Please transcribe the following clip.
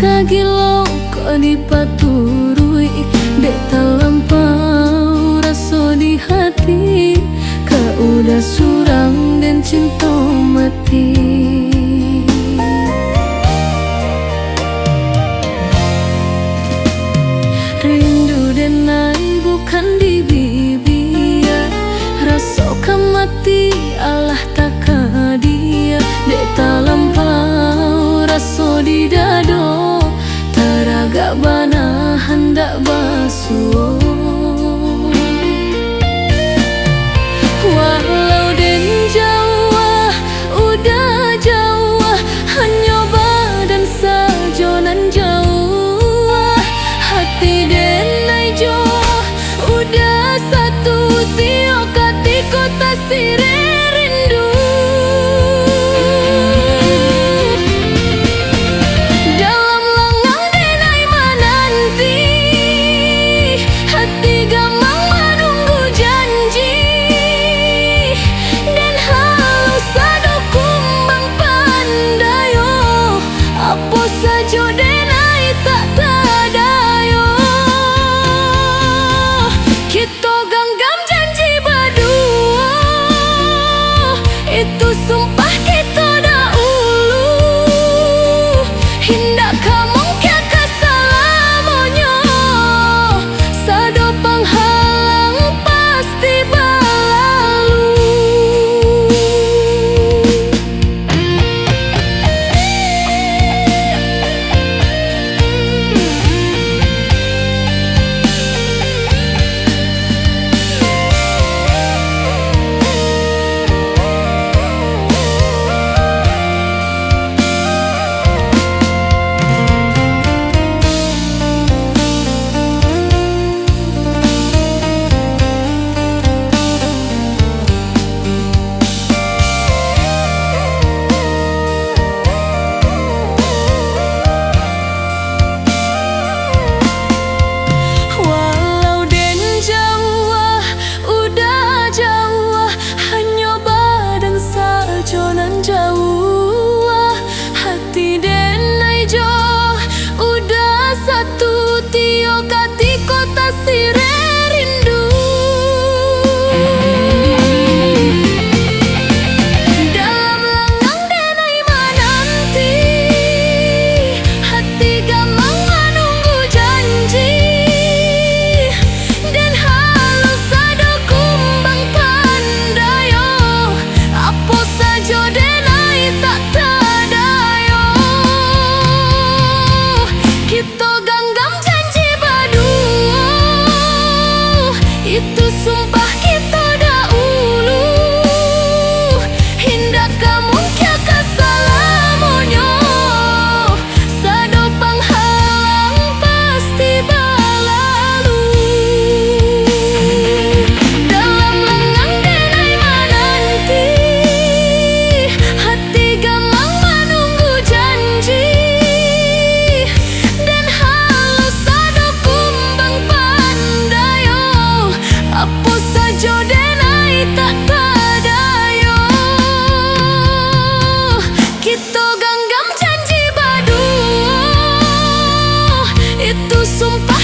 kagilo kok dipaturui, dek talampau raso di hati, kau udah surang dan cinta mati. Rindu denai bukan di bibir, raso mati Allah tak dia, dek talampau raso di dado, taraga bana hendak basuh. Walau den jauh, udah jauh, hanya badan saja nan jauh, hati den jauh, udah satu tiok hati kota sire rindu. Dalam lengang denai menanti, hati gamang menunggu janji, dan halus sado kumbang pandayo, apa saja denai tak tadayo. Kita genggam janji berdua, itu sumpah kita dahulu, hindak kamu kya kesalamonyo, sado penghalang pasti berlalu. Walau den jauh, udah jauh, hanya badan saja nan jauh, hati den jauh, udah satu tiok hati kota sire rindu. Dalam lengang denai menanti, hati gamang menunggu janji, dan halus sado kumbang pandayo, apa saja denai tak tadayo. Kita genggam janji berdua, itu sumpah kita dahulu, hindak kamu kya kesalamonyo, sado penghalang pasti berlalu. Dalam lengang denai menanti, hati gamang menunggu janji, dan halus sado kumbang pandayo, apa saja denai tak tadayo. Kita genggam janji berdua, itu sumpah